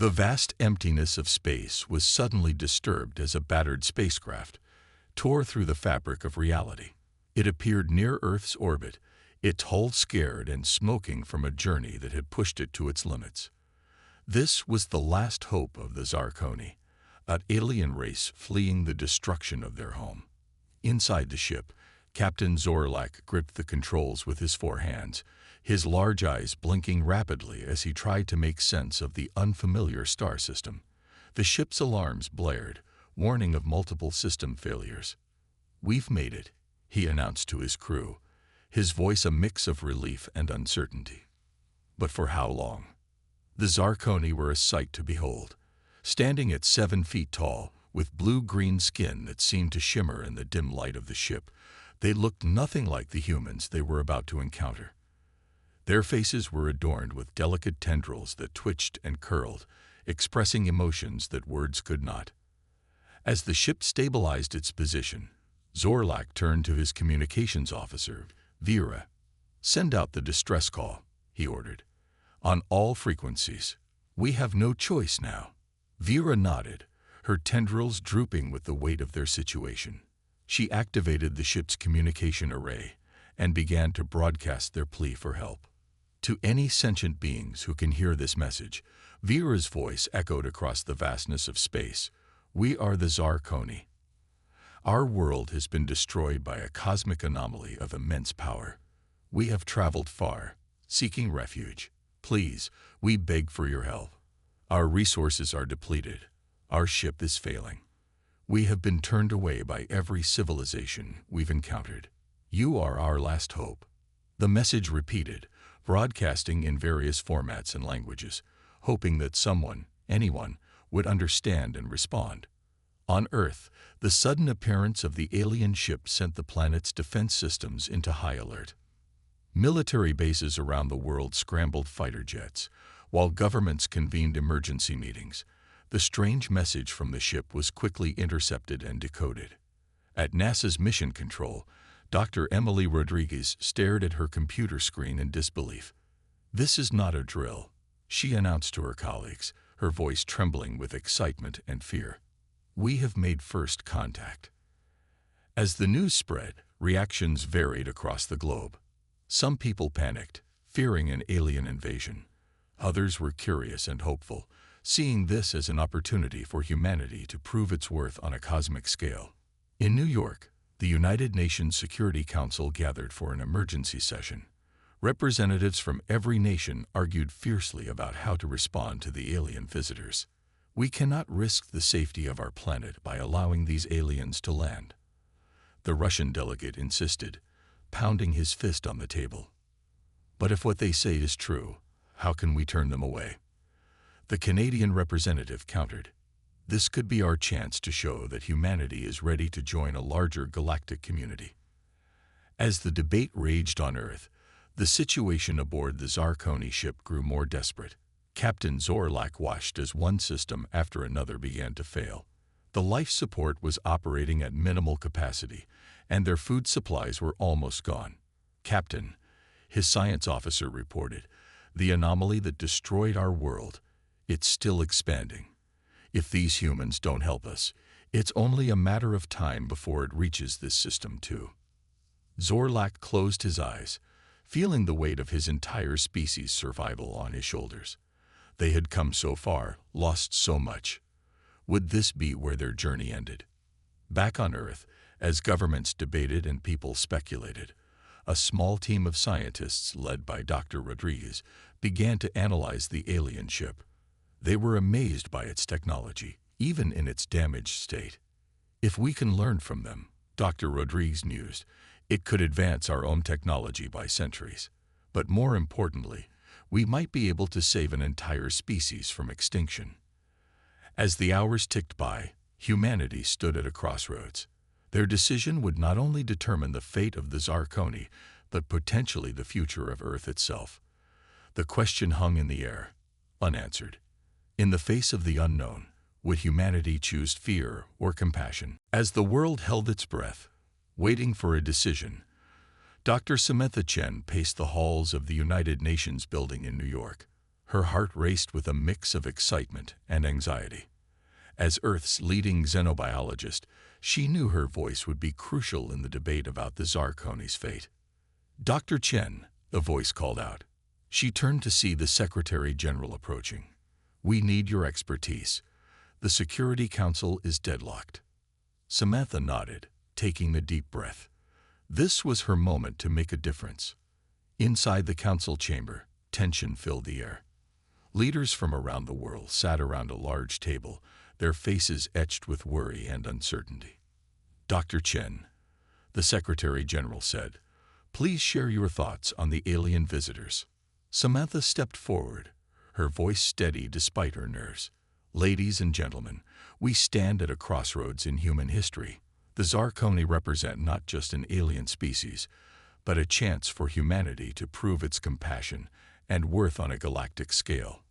The vast emptiness of space was suddenly disturbed as a battered spacecraft tore through the fabric of reality. It appeared near Earth's orbit, its hull scared and smoking from a journey that had pushed it to its limits. This was the last hope of the Zarkoni, an alien race fleeing the destruction of their home. Inside the ship, Captain Zorlak gripped the controls with his 4 hands, his large eyes blinking rapidly as he tried to make sense of the unfamiliar star system. The ship's alarms blared, warning of multiple system failures. "We've made it," he announced to his crew, his voice a mix of relief and uncertainty. But for how long? The Zarkoni were a sight to behold. Standing at 7 feet tall, with blue-green skin that seemed to shimmer in the dim light of the ship, they looked nothing like the humans they were about to encounter. Their faces were adorned with delicate tendrils that twitched and curled, expressing emotions that words could not. As the ship stabilized its position, Zorlak turned to his communications officer, Vera. "Send out the distress call," he ordered. "On all frequencies. We have no choice now." Vera nodded, her tendrils drooping with the weight of their situation. She activated the ship's communication array and began to broadcast their plea for help. To any sentient beings who can hear this message, Vera's voice echoed across the vastness of space. "We are the Zarkoni. Our world has been destroyed by a cosmic anomaly of immense power. We have traveled far, seeking refuge. Please, we beg for your help. Our resources are depleted. Our ship is failing. We have been turned away by every civilization we've encountered. You are our last hope." The message repeated, broadcasting in various formats and languages, hoping that someone, anyone, would understand and respond. On Earth, the sudden appearance of the alien ship sent the planet's defense systems into high alert. Military bases around the world scrambled fighter jets, while governments convened emergency meetings. The strange message from the ship was quickly intercepted and decoded. At NASA's mission control, Dr. Emily Rodriguez stared at her computer screen in disbelief. "This is not a drill," she announced to her colleagues, her voice trembling with excitement and fear. "We have made first contact." As the news spread, reactions varied across the globe. Some people panicked, fearing an alien invasion. Others were curious and hopeful, seeing this as an opportunity for humanity to prove its worth on a cosmic scale. In New York, the United Nations Security Council gathered for an emergency session. Representatives from every nation argued fiercely about how to respond to the alien visitors. "We cannot risk the safety of our planet by allowing these aliens to land," the Russian delegate insisted, pounding his fist on the table. "But if what they say is true, how can we turn them away?" The Canadian representative countered. "This could be our chance to show that humanity is ready to join a larger galactic community." As the debate raged on Earth, the situation aboard the Zarkoni ship grew more desperate. Captain Zorlak watched as one system after another began to fail. The life support was operating at minimal capacity, and their food supplies were almost gone. "Captain," his science officer reported, "the anomaly that destroyed our world, it's still expanding. If these humans don't help us, it's only a matter of time before it reaches this system too." Zorlak closed his eyes, feeling the weight of his entire species' survival on his shoulders. They had come so far, lost so much. Would this be where their journey ended? Back on Earth, as governments debated and people speculated, a small team of scientists led by Dr. Rodriguez began to analyze the alien ship. They were amazed by its technology, even in its damaged state. "If we can learn from them," Dr. Rodriguez mused, "it could advance our own technology by centuries. But more importantly, we might be able to save an entire species from extinction." As the hours ticked by, humanity stood at a crossroads. Their decision would not only determine the fate of the Zarkoni, but potentially the future of Earth itself. The question hung in the air, unanswered. In the face of the unknown, would humanity choose fear or compassion? As the world held its breath, waiting for a decision, Dr. Samantha Chen paced the halls of the United Nations building in New York. Her heart raced with a mix of excitement and anxiety. As Earth's leading xenobiologist, she knew her voice would be crucial in the debate about the Zarkoni's fate. "Dr. Chen," the voice called out. She turned to see the Secretary General approaching. "We need your expertise. The Security Council is deadlocked." Samantha nodded, taking a deep breath. This was her moment to make a difference. Inside the council chamber, tension filled the air. Leaders from around the world sat around a large table, their faces etched with worry and uncertainty. "Dr. Chen," the Secretary General said, "please share your thoughts on the alien visitors." Samantha stepped forward, her voice steady despite her nerves. "Ladies and gentlemen, we stand at a crossroads in human history. The Zarkoni represent not just an alien species, but a chance for humanity to prove its compassion and worth on a galactic scale."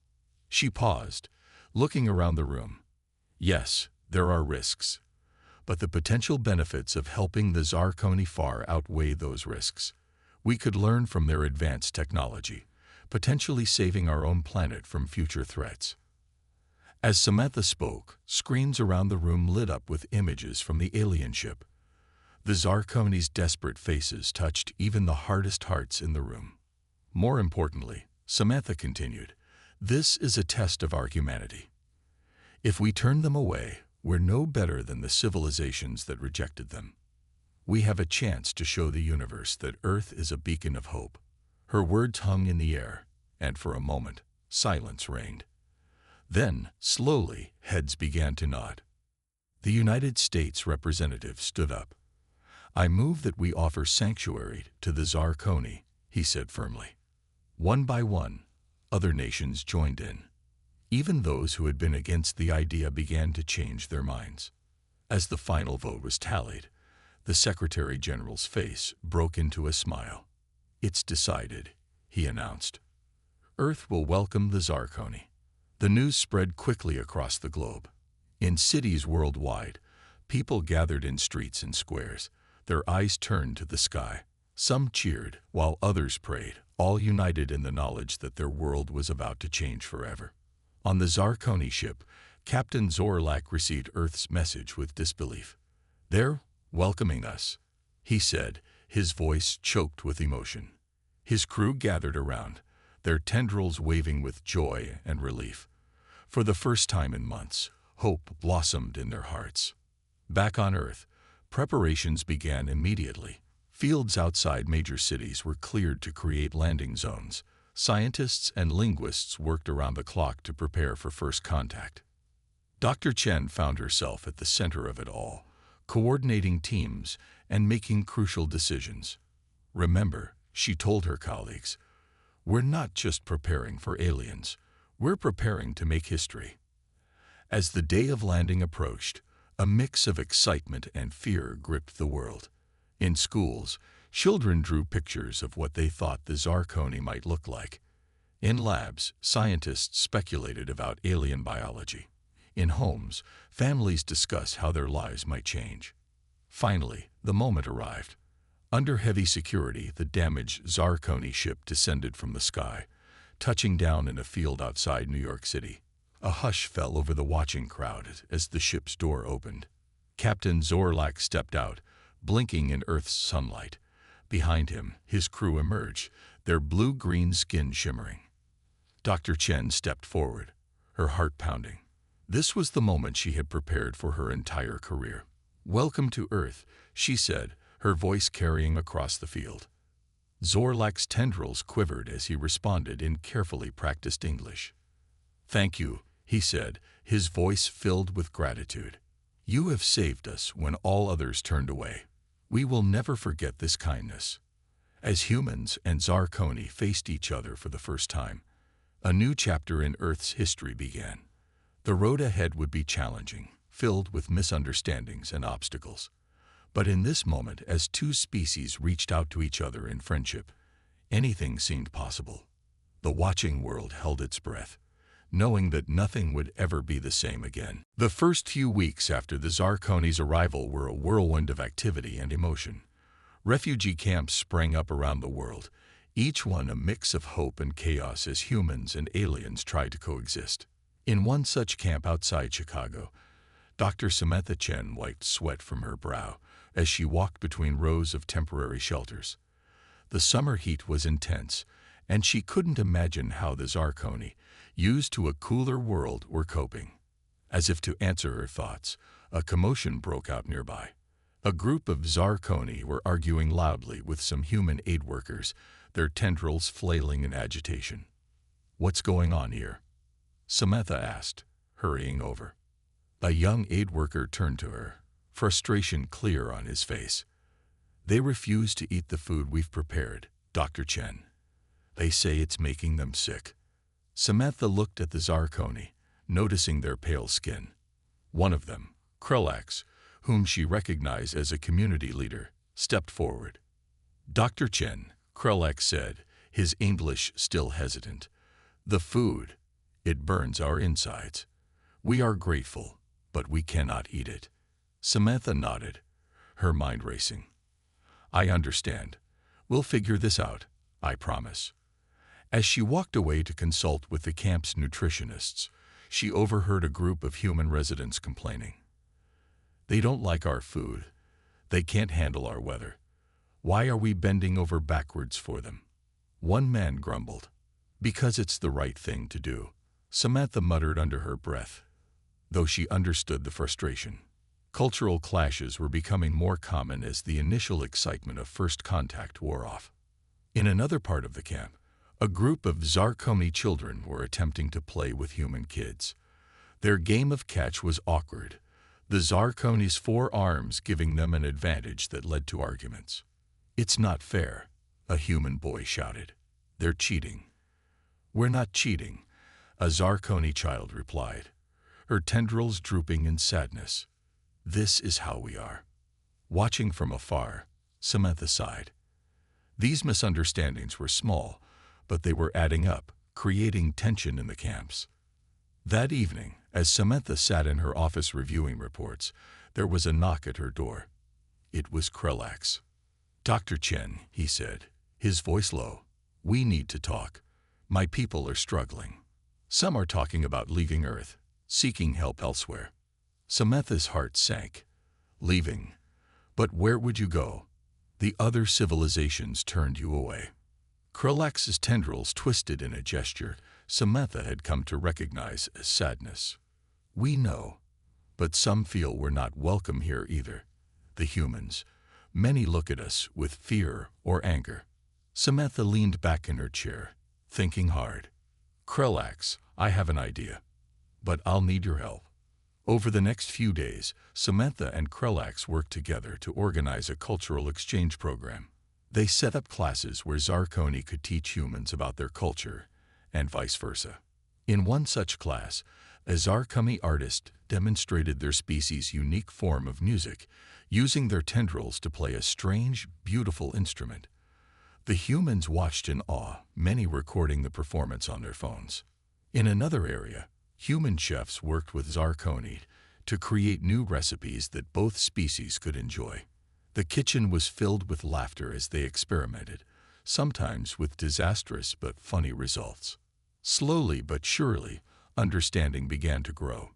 She paused, looking around the room. "Yes, there are risks, but the potential benefits of helping the Zarkoni far outweigh those risks. We could learn from their advanced technology, potentially saving our own planet from future threats." As Samantha spoke, screens around the room lit up with images from the alien ship. The Zarkoni's desperate faces touched even the hardest hearts in the room. "More importantly," Samantha continued, "this is a test of our humanity. If we turn them away, we're no better than the civilizations that rejected them. We have a chance to show the universe that Earth is a beacon of hope." Her words hung in the air, and for a moment, silence reigned. Then, slowly, heads began to nod. The United States representative stood up. "I move that we offer sanctuary to the Zarkoni," he said firmly. One by one, other nations joined in. Even those who had been against the idea began to change their minds. As the final vote was tallied, the Secretary General's face broke into a smile. "It's decided," he announced. "Earth will welcome the Zarkoni." The news spread quickly across the globe. In cities worldwide, people gathered in streets and squares, their eyes turned to the sky. Some cheered, while others prayed, all united in the knowledge that their world was about to change forever. On the Zarkoni ship, Captain Zorlak received Earth's message with disbelief. "They're welcoming us," he said, his voice choked with emotion. His crew gathered around, their tendrils waving with joy and relief. For the first time in months, hope blossomed in their hearts. Back on Earth, preparations began immediately. Fields outside major cities were cleared to create landing zones. Scientists and linguists worked around the clock to prepare for first contact. Dr. Chen found herself at the center of it all, coordinating teams and making crucial decisions. "Remember," she told her colleagues, "we're not just preparing for aliens, we're preparing to make history." As the day of landing approached, a mix of excitement and fear gripped the world. In schools, children drew pictures of what they thought the Zarkoni might look like. In labs, scientists speculated about alien biology. In homes, families discussed how their lives might change. Finally, the moment arrived. Under heavy security, the damaged Zarkoni ship descended from the sky, touching down in a field outside New York City. A hush fell over the watching crowd as the ship's door opened. Captain Zorlak stepped out, blinking in Earth's sunlight. Behind him, his crew emerged, their blue-green skin shimmering. Dr. Chen stepped forward, her heart pounding. This was the moment she had prepared for her entire career. "Welcome to Earth," she said, her voice carrying across the field. Zorlak's tendrils quivered as he responded in carefully practiced English. "Thank you," he said, his voice filled with gratitude. "You have saved us when all others turned away. We will never forget this kindness." As humans and Zarkoni faced each other for the first time, a new chapter in Earth's history began. The road ahead would be challenging, filled with misunderstandings and obstacles. But in this moment, as two species reached out to each other in friendship, anything seemed possible. The watching world held its breath, knowing that nothing would ever be the same again. The first few weeks after the Zarkoni's arrival were a whirlwind of activity and emotion. Refugee camps sprang up around the world, each one a mix of hope and chaos as humans and aliens tried to coexist. In one such camp outside Chicago, Dr. Samantha Chen wiped sweat from her brow as she walked between rows of temporary shelters. The summer heat was intense, and she couldn't imagine how the Zarkoni, used to a cooler world, were coping. As if to answer her thoughts, a commotion broke out nearby. A group of Zarkoni were arguing loudly with some human aid workers, their tendrils flailing in agitation. "What's going on here?" Samantha asked, hurrying over. A young aid worker turned to her, frustration clear on his face. "They refuse to eat the food we've prepared, Dr. Chen. They say it's making them sick." Samantha looked at the Zarkoni, noticing their pale skin. One of them, Krelax, whom she recognized as a community leader, stepped forward. "Dr. Chen," Krelax said, his English still hesitant, "the food, it burns our insides. We are grateful, but we cannot eat it." Samantha nodded, her mind racing. "I understand. We'll figure this out, I promise." As she walked away to consult with the camp's nutritionists, she overheard a group of human residents complaining. "They don't like our food. They can't handle our weather. Why are we bending over backwards for them?" One man grumbled. "Because it's the right thing to do," Samantha muttered under her breath, though she understood the frustration. Cultural clashes were becoming more common as the initial excitement of first contact wore off. In another part of the camp, a group of Zarkoni children were attempting to play with human kids. Their game of catch was awkward, the Zarkoni's 4 arms giving them an advantage that led to arguments. "It's not fair," a human boy shouted. "They're cheating." "We're not cheating," a Zarkoni child replied, her tendrils drooping in sadness. "This is how we are." Watching from afar, Samantha sighed. These misunderstandings were small, but they were adding up, creating tension in the camps. That evening, as Samantha sat in her office reviewing reports, there was a knock at her door. It was Krelax. "Dr. Chen," he said, his voice low, "we need to talk. My people are struggling. Some are talking about leaving Earth, seeking help elsewhere." Samantha's heart sank. "Leaving? But where would you go? The other civilizations turned you away." Krelax's tendrils twisted in a gesture Samantha had come to recognize as sadness. "We know, but some feel we're not welcome here either. The humans. Many look at us with fear or anger." Samantha leaned back in her chair, thinking hard. "Krelax, I have an idea, but I'll need your help." Over the next few days, Samantha and Krelax worked together to organize a cultural exchange program. They set up classes where Zarkoni could teach humans about their culture, and vice versa. In one such class, a Zarkoni artist demonstrated their species' unique form of music, using their tendrils to play a strange, beautiful instrument. The humans watched in awe, many recording the performance on their phones. In another area, human chefs worked with Zarkoni to create new recipes that both species could enjoy. The kitchen was filled with laughter as they experimented, sometimes with disastrous but funny results. Slowly but surely, understanding began to grow.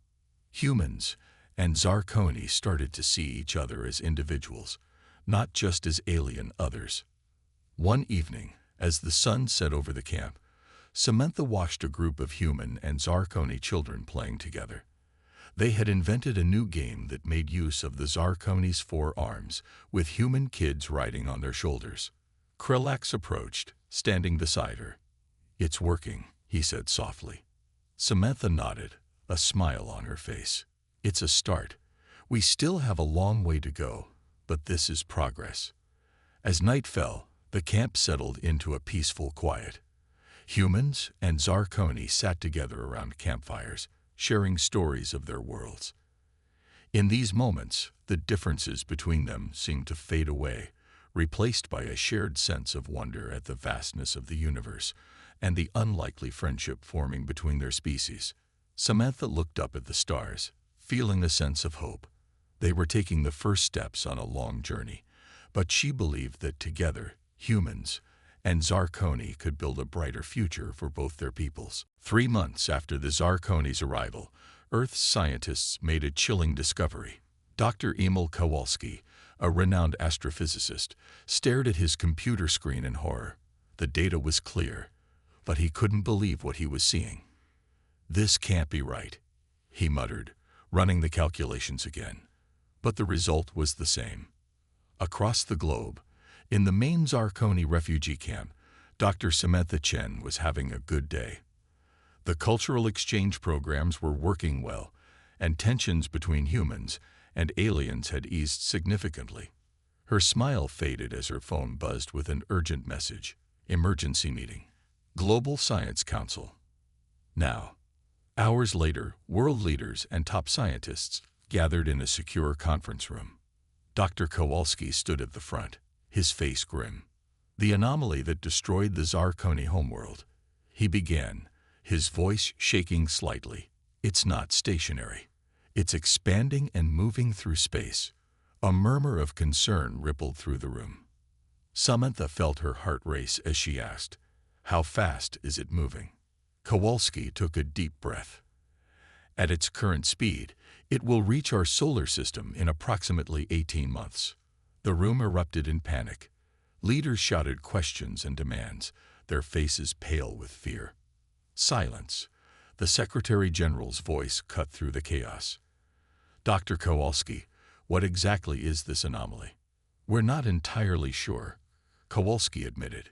Humans and Zarkoni started to see each other as individuals, not just as alien others. One evening, as the sun set over the camp, Samantha watched a group of human and Zarkoni children playing together. They had invented a new game that made use of the Zarkoni's 4 arms, with human kids riding on their shoulders. Krelax approached, standing beside her. "It's working," he said softly. Samantha nodded, a smile on her face. "It's a start. We still have a long way to go, but this is progress." As night fell, the camp settled into a peaceful quiet. Humans and Zarkoni sat together around campfires, sharing stories of their worlds. In these moments, the differences between them seemed to fade away, replaced by a shared sense of wonder at the vastness of the universe and the unlikely friendship forming between their species. Samantha looked up at the stars, feeling a sense of hope. They were taking the first steps on a long journey, but she believed that together, humans and Zarkoni could build a brighter future for both their peoples. 3 months after the Zarkoni's arrival, Earth's scientists made a chilling discovery. Dr. Emil Kowalski, a renowned astrophysicist, stared at his computer screen in horror. The data was clear, but he couldn't believe what he was seeing. "This can't be right," he muttered, running the calculations again. But the result was the same. Across the globe, in the main Zarkoni refugee camp, Dr. Samantha Chen was having a good day. The cultural exchange programs were working well, and tensions between humans and aliens had eased significantly. Her smile faded as her phone buzzed with an urgent message. "Emergency meeting. Global Science Council." Now, hours later, world leaders and top scientists gathered in a secure conference room. Dr. Kowalski stood at the front, his face grim. "The anomaly that destroyed the Zarkoni homeworld," he began, his voice shaking slightly. "It's not stationary. It's expanding and moving through space." A murmur of concern rippled through the room. Samantha felt her heart race as she asked, "How fast is it moving?" Kowalski took a deep breath. "At its current speed, it will reach our solar system in approximately 18 months. The room erupted in panic. Leaders shouted questions and demands, their faces pale with fear. Silence. The Secretary General's voice cut through the chaos. "Dr. Kowalski, what exactly is this anomaly?" "We're not entirely sure," Kowalski admitted.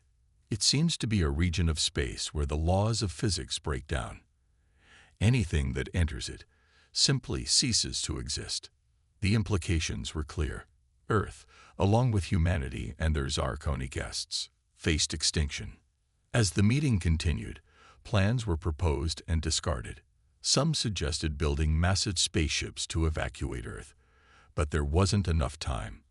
"It seems to be a region of space where the laws of physics break down. Anything that enters it simply ceases to exist." The implications were clear. Earth, along with humanity and their Zarkoni guests, faced extinction. As the meeting continued, plans were proposed and discarded. Some suggested building massive spaceships to evacuate Earth, but there wasn't enough time.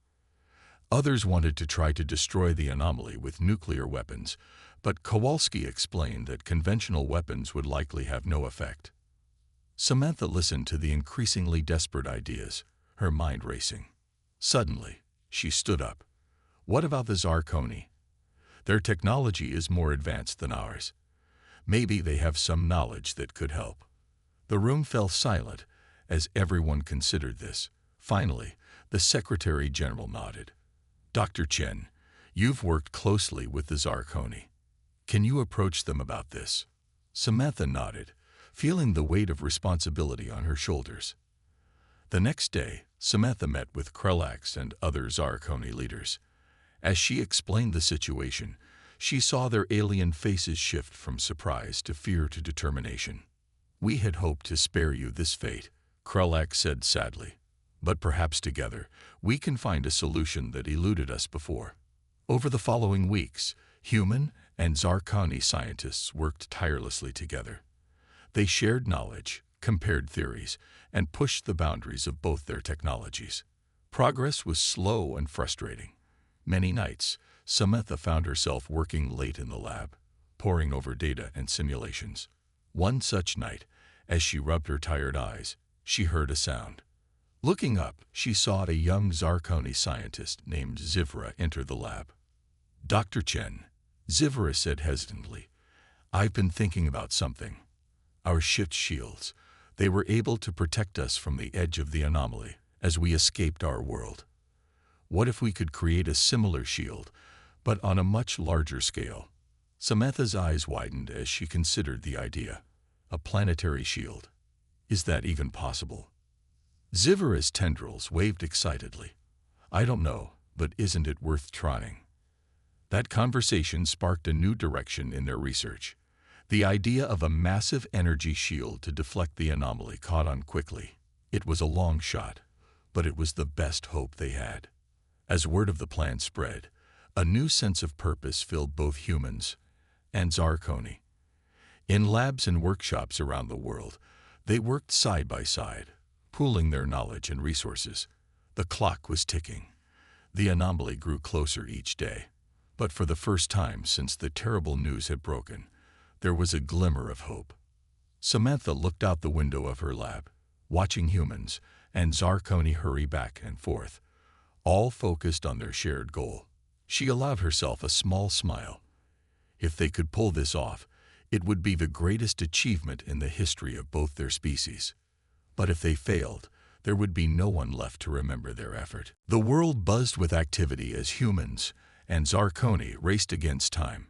Others wanted to try to destroy the anomaly with nuclear weapons, but Kowalski explained that conventional weapons would likely have no effect. Samantha listened to the increasingly desperate ideas, her mind racing. Suddenly, she stood up. "What about the Zarkoni? Their technology is more advanced than ours. Maybe they have some knowledge that could help." The room fell silent as everyone considered this. Finally, the Secretary General nodded. "Dr. Chen, you've worked closely with the Zarkoni. Can you approach them about this?" Samantha nodded, feeling the weight of responsibility on her shoulders. The next day, Samantha met with Krelax and other Zarkoni leaders. As she explained the situation, she saw their alien faces shift from surprise to fear to determination. "We had hoped to spare you this fate," Krelax said sadly. "But perhaps together, we can find a solution that eluded us before." Over the following weeks, human and Zarkoni scientists worked tirelessly together. They shared knowledge, compared theories, and pushed the boundaries of both their technologies. Progress was slow and frustrating. Many nights, Samantha found herself working late in the lab, poring over data and simulations. One such night, as she rubbed her tired eyes, she heard a sound. Looking up, she saw a young Zarkoni scientist named Zivra enter the lab. "Dr. Chen," Zivra said hesitantly, "I've been thinking about something. Our ship's shields, they were able to protect us from the edge of the anomaly as we escaped our world. What if we could create a similar shield, but on a much larger scale?" Samantha's eyes widened as she considered the idea. A planetary shield. Is that even possible? Zivra's tendrils waved excitedly. "I don't know, but isn't it worth trying?" That conversation sparked a new direction in their research. The idea of a massive energy shield to deflect the anomaly caught on quickly. It was a long shot, but it was the best hope they had. As word of the plan spread, a new sense of purpose filled both humans and Zarkoni. In labs and workshops around the world, they worked side by side, pooling their knowledge and resources. The clock was ticking. The anomaly grew closer each day. But for the first time since the terrible news had broken, there was a glimmer of hope. Samantha looked out the window of her lab, watching humans and Zarkoni hurry back and forth, all focused on their shared goal. She allowed herself a small smile, If they could pull this off, it would be the greatest achievement in the history of both their species. But if they failed, there would be no one left to remember their effort. The world buzzed with activity as humans and Zarkoni raced against time.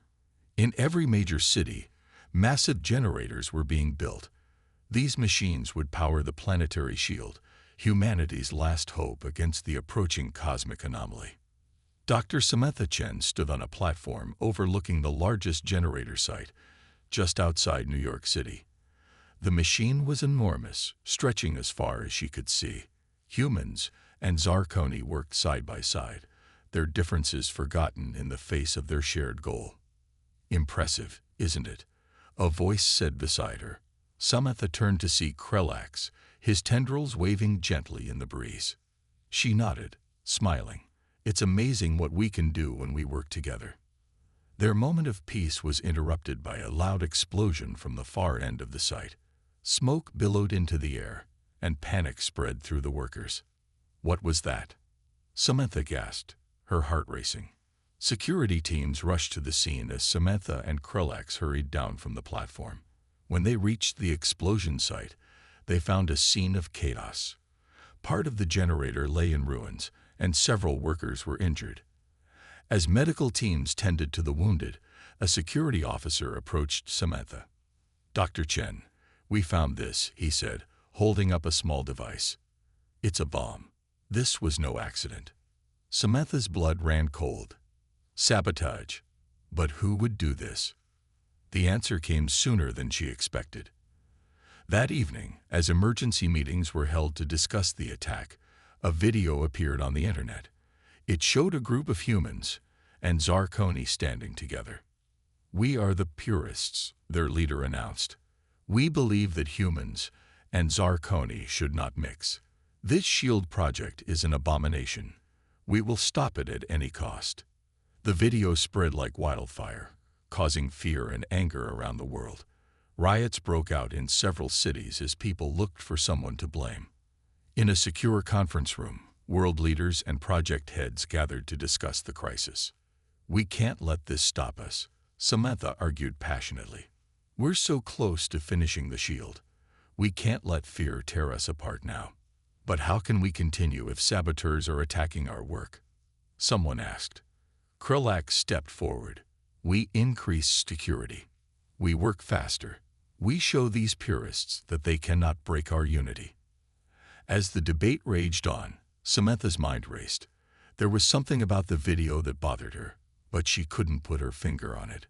In every major city, massive generators were being built. These machines would power the planetary shield, humanity's last hope against the approaching cosmic anomaly. Dr. Samantha Chen stood on a platform overlooking the largest generator site, just outside New York City. The machine was enormous, stretching as far as she could see. Humans and Zarkoni worked side by side, their differences forgotten in the face of their shared goal. "Impressive, isn't it?" a voice said beside her. Samantha turned to see Krellax, his tendrils waving gently in the breeze. She nodded, smiling. "It's amazing what we can do when we work together." Their moment of peace was interrupted by a loud explosion from the far end of the site. Smoke billowed into the air, and panic spread through the workers. "What was that?" Samantha gasped, her heart racing. Security teams rushed to the scene as Samantha and Krellax hurried down from the platform. When they reached the explosion site, they found a scene of chaos. Part of the generator lay in ruins, and several workers were injured. As medical teams tended to the wounded, a security officer approached Samantha. "Dr. Chen, we found this," he said, holding up a small device. "It's a bomb. This was no accident." Samantha's blood ran cold. Sabotage. But who would do this? The answer came sooner than she expected. That evening, as emergency meetings were held to discuss the attack, a video appeared on the internet. It showed a group of humans and Zarkoni standing together. "We are the purists," their leader announced. "We believe that humans and Zarkoni should not mix. This shield project is an abomination. We will stop it at any cost." The video spread like wildfire, causing fear and anger around the world. Riots broke out in several cities as people looked for someone to blame. In a secure conference room, world leaders and project heads gathered to discuss the crisis. "We can't let this stop us," Samantha argued passionately. "We're so close to finishing the shield. We can't let fear tear us apart now." "But how can we continue if saboteurs are attacking our work?" someone asked. Krellax stepped forward. "We increase security. We work faster. We show these purists that they cannot break our unity." As the debate raged on, Samantha's mind raced. There was something about the video that bothered her, but she couldn't put her finger on it.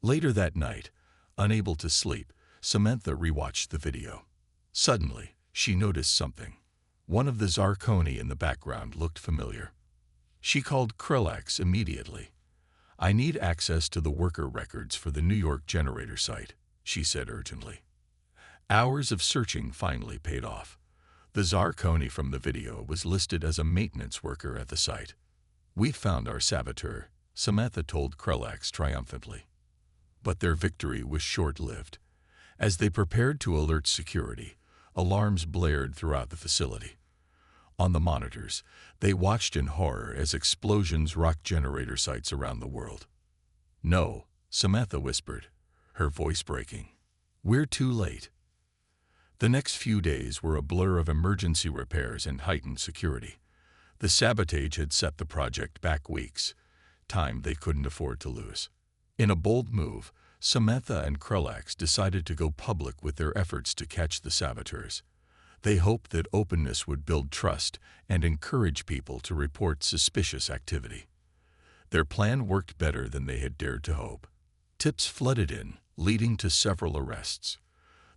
Later that night, unable to sleep, Samantha rewatched the video. Suddenly, she noticed something. One of the Zarkoni in the background looked familiar. She called Krellax immediately. "I need access to the worker records for the New York generator site," she said urgently. Hours of searching finally paid off. The Zarkoni from the video was listed as a maintenance worker at the site. "We found our saboteur," Samantha told Krellax triumphantly. But their victory was short-lived. As they prepared to alert security, alarms blared throughout the facility. On the monitors, they watched in horror as explosions rocked generator sites around the world. "No," Samantha whispered, her voice breaking. "We're too late." The next few days were a blur of emergency repairs and heightened security. The sabotage had set the project back weeks, time they couldn't afford to lose. In a bold move, Samantha and Krellax decided to go public with their efforts to catch the saboteurs. They hoped that openness would build trust and encourage people to report suspicious activity. Their plan worked better than they had dared to hope. Tips flooded in, leading to several arrests.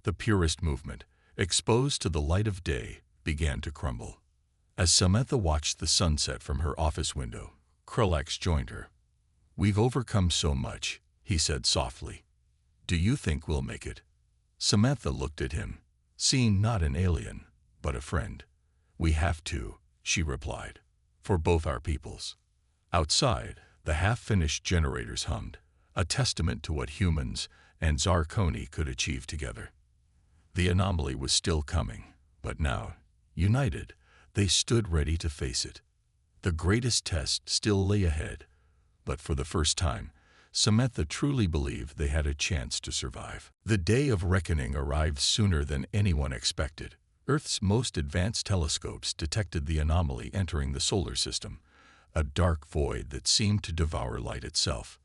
The purist movement, exposed to the light of day, began to crumble. As Samantha watched the sunset from her office window, Krellax joined her. "We've overcome so much," he said softly. "Do you think we'll make it?" Samantha looked at him, seeing not an alien, but a friend. "We have to," she replied, "for both our peoples." Outside, the half-finished generators hummed, a testament to what humans and Zarkoni could achieve together. The anomaly was still coming, but now, united, they stood ready to face it. The greatest test still lay ahead, but for the first time, Samantha truly believed they had a chance to survive. The day of reckoning arrived sooner than anyone expected. Earth's most advanced telescopes detected the anomaly entering the solar system, a dark void that seemed to devour light itself.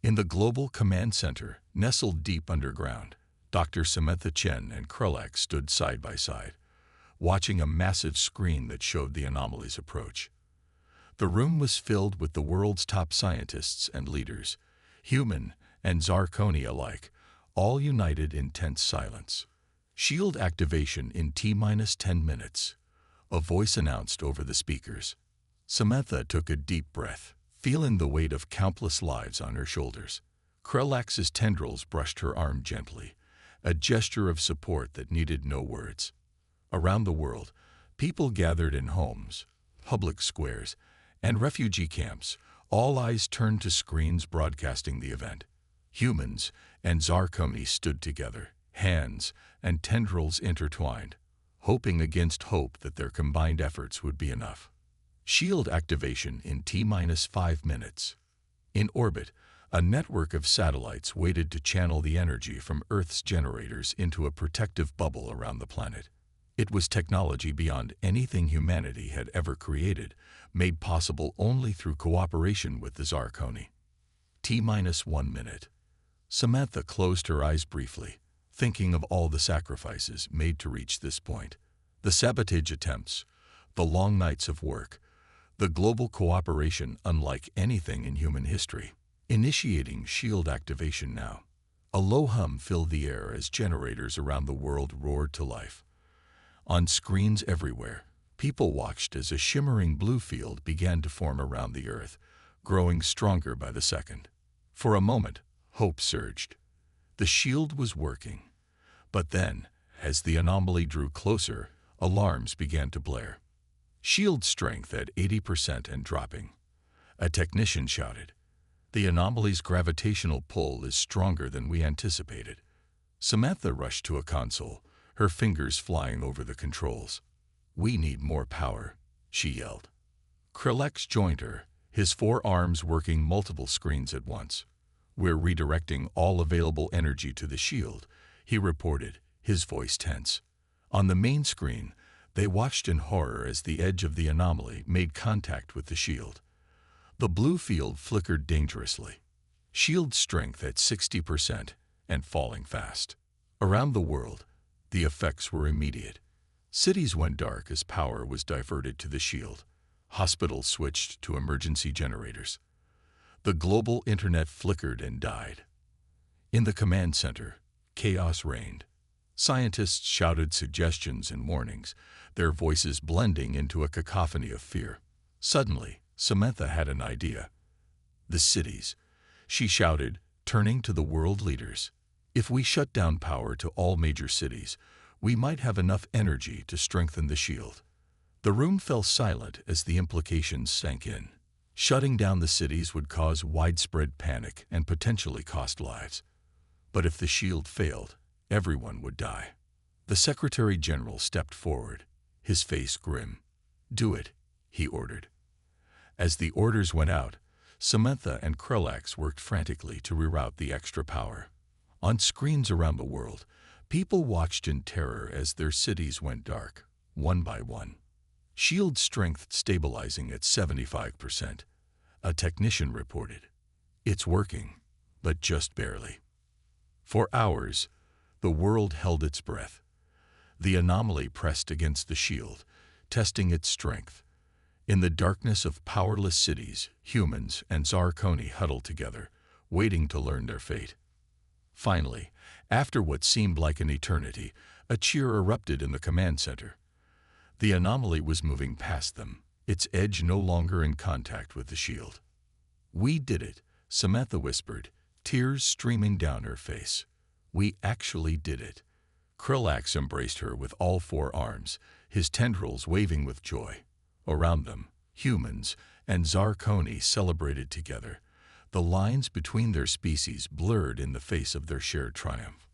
In the Global Command Center, nestled deep underground, Dr. Samantha Chen and Krulak stood side by side, watching a massive screen that showed the anomaly's approach. The room was filled with the world's top scientists and leaders, human and Zarkoni alike, all united in tense silence. Shield activation in T-10 minutes, a voice announced over the speakers. Samantha took a deep breath, feeling the weight of countless lives on her shoulders. Krulax's tendrils brushed her arm gently, a gesture of support that needed no words. Around the world, people gathered in homes, public squares, and refugee camps, all eyes turned to screens broadcasting the event. Humans and Zarkoni stood together, hands and tendrils intertwined, hoping against hope that their combined efforts would be enough. Shield activation in T-5 minutes. In orbit, a network of satellites waited to channel the energy from Earth's generators into a protective bubble around the planet. It was technology beyond anything humanity had ever created, made possible only through cooperation with the Zarkoni. T-1 minute. Samantha closed her eyes briefly, thinking of all the sacrifices made to reach this point. The sabotage attempts, the long nights of work, the global cooperation unlike anything in human history. Initiating shield activation now. A low hum filled the air as generators around the world roared to life. On screens everywhere, people watched as a shimmering blue field began to form around the Earth, growing stronger by the second. For a moment, hope surged. The shield was working. But then, as the anomaly drew closer, alarms began to blare. Shield strength at 80% and dropping. A technician shouted, "The anomaly's gravitational pull is stronger than we anticipated." Samantha rushed to a console, her fingers flying over the controls. "We need more power," she yelled. Krillex joined her, his 4 arms working multiple screens at once. "We're redirecting all available energy to the shield," he reported, his voice tense. On the main screen, they watched in horror as the edge of the anomaly made contact with the shield. The blue field flickered dangerously. Shield strength at 60% and falling fast. Around the world, the effects were immediate. Cities went dark as power was diverted to the shield. Hospitals switched to emergency generators. The global internet flickered and died. In the command center, chaos reigned. Scientists shouted suggestions and warnings, their voices blending into a cacophony of fear. Suddenly, Samantha had an idea. "The cities," she shouted, turning to the world leaders. "If we shut down power to all major cities, we might have enough energy to strengthen the shield." The room fell silent as the implications sank in. Shutting down the cities would cause widespread panic and potentially cost lives. But if the shield failed, everyone would die. The Secretary General stepped forward, his face grim. "Do it," he ordered. As the orders went out, Samantha and Krulax worked frantically to reroute the extra power. On screens around the world, people watched in terror as their cities went dark, one by one. Shield strength stabilizing at 75%. A technician reported. "It's working, but just barely." For hours, the world held its breath. The anomaly pressed against the shield, testing its strength. In the darkness of powerless cities, humans and Zarkoni huddled together, waiting to learn their fate. Finally, after what seemed like an eternity, a cheer erupted in the command center. The anomaly was moving past them, its edge no longer in contact with the shield. "We did it," Samantha whispered, tears streaming down her face. "We actually did it." Krulax embraced her with all 4 arms, his tendrils waving with joy. Around them, humans and Zarkoni celebrated together, the lines between their species blurred in the face of their shared triumph.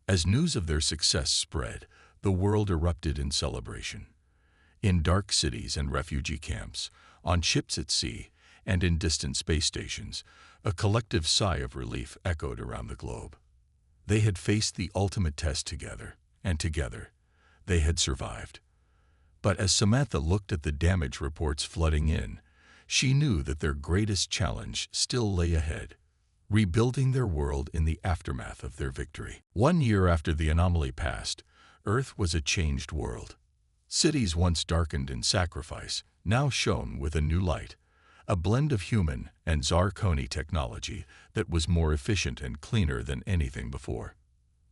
As news of their success spread, the world erupted in celebration. In dark cities and refugee camps, on ships at sea, and in distant space stations, A collective sigh of relief echoed around the globe. They had faced the ultimate test together, and together, they had survived. But as Samantha looked at the damage reports flooding in, she knew that their greatest challenge still lay ahead, rebuilding their world in the aftermath of their victory. 1 year after the anomaly passed, Earth was a changed world. Cities once darkened in sacrifice now shone with a new light, a blend of human and Zarkoni technology that was more efficient and cleaner than anything before.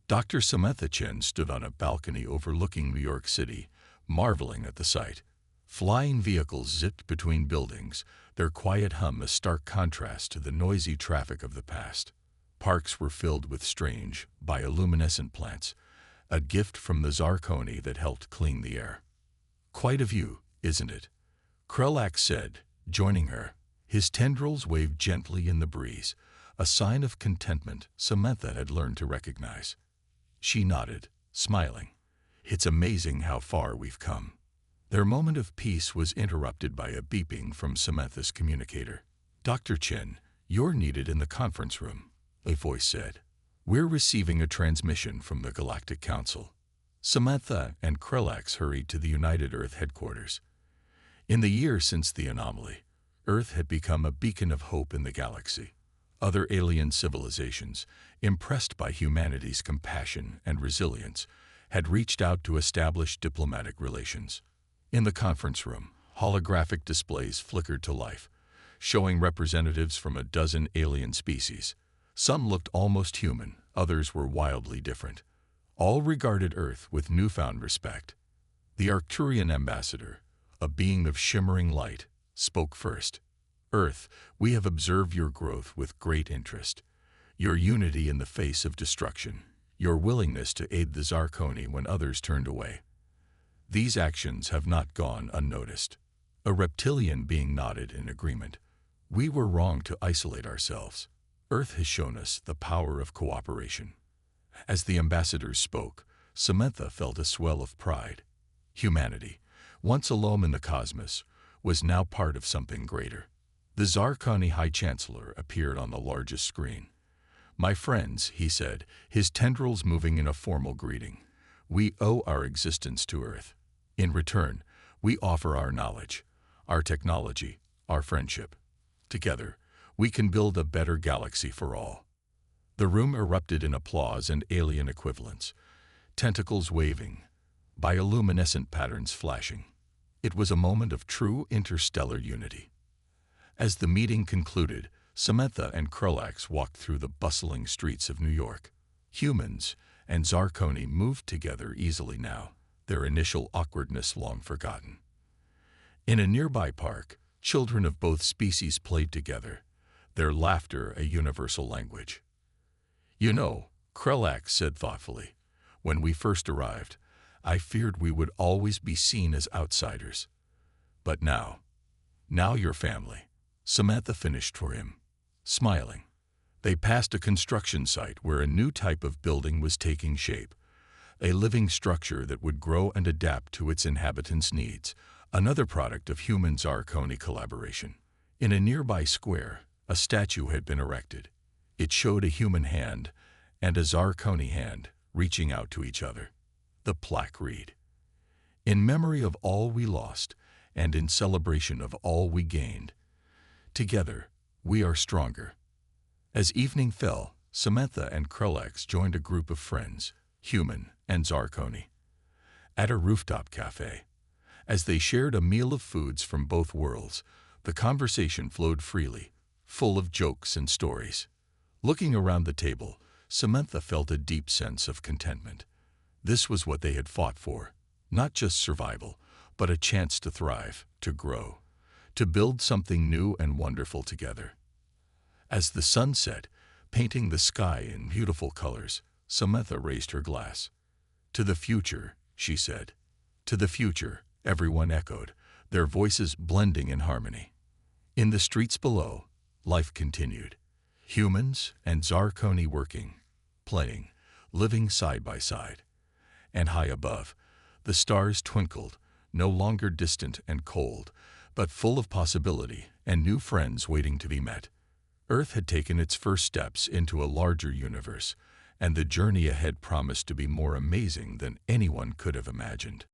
Dr. Samantha Chen stood on a balcony overlooking New York City, marveling at the sight. Flying vehicles zipped between buildings, their quiet hum a stark contrast to the noisy traffic of the past. Parks were filled with strange, bioluminescent plants, a gift from the Zarkoni that helped clean the air. "Quite a view, isn't it?" Krelak said, joining her. His tendrils waved gently in the breeze, a sign of contentment Samantha had learned to recognize. She nodded, smiling. "It's amazing how far we've come." Their moment of peace was interrupted by a beeping from Samantha's communicator. "Dr. Chen, you're needed in the conference room," a voice said. "We're receiving a transmission from the Galactic Council." Samantha and Krelax hurried to the United Earth headquarters. In the year since the anomaly, Earth had become a beacon of hope in the galaxy. Other alien civilizations, impressed by humanity's compassion and resilience, had reached out to establish diplomatic relations. In the conference room, holographic displays flickered to life, showing representatives from a dozen alien species. Some looked almost human, others were wildly different. All regarded Earth with newfound respect. The Arcturian ambassador, a being of shimmering light, spoke first. "Earth, we have observed your growth with great interest. Your unity in the face of destruction, your willingness to aid the Zarkoni when others turned away. These actions have not gone unnoticed." A reptilian being nodded in agreement. "We were wrong to isolate ourselves. Earth has shown us the power of cooperation." As the ambassadors spoke, Samantha felt a swell of pride. Humanity, once alone in the cosmos, was now part of something greater. The Zarkoni High Chancellor appeared on the largest screen. "My friends," he said, his tendrils moving in a formal greeting, "we owe our existence to Earth. In return, we offer our knowledge, our technology, our friendship. Together, we can build a better galaxy for all." The room erupted in applause and alien equivalents, tentacles waving, bioluminescent patterns flashing. It was a moment of true interstellar unity. As the meeting concluded, Samantha and Krelax walked through the bustling streets of New York. Humans and Zarkoni moved together easily now, their initial awkwardness long forgotten. In a nearby park, children of both species played together, their laughter a universal language. "You know," Krelax said thoughtfully, "when we first arrived, I feared we would always be seen as outsiders. But now you're family." Samantha finished for him, smiling. They passed a construction site where a new type of building was taking shape, a living structure that would grow and adapt to its inhabitants' needs, another product of human-Zarkoni collaboration. In a nearby square, a statue had been erected. It showed a human hand and a Zarkoni hand reaching out to each other. The plaque read, "In memory of all we lost and in celebration of all we gained, together we are stronger." As evening fell, Samantha and Krelax joined a group of friends, human and Zarkoni, at a rooftop cafe. As they shared a meal of foods from both worlds, the conversation flowed freely, full of jokes and stories. Looking around the table, Samantha felt a deep sense of contentment. This was what they had fought for, not just survival, but a chance to thrive, to grow, to build something new and wonderful together. As the sun set, painting the sky in beautiful colors, Samantha raised her glass. "To the future," she said. "To the future," everyone echoed, their voices blending in harmony. In the streets below, life continued. Humans and Zarkoni working, playing, living side by side. And high above, the stars twinkled, no longer distant and cold, but full of possibility and new friends waiting to be met. Earth had taken its first steps into a larger universe, and the journey ahead promised to be more amazing than anyone could have imagined.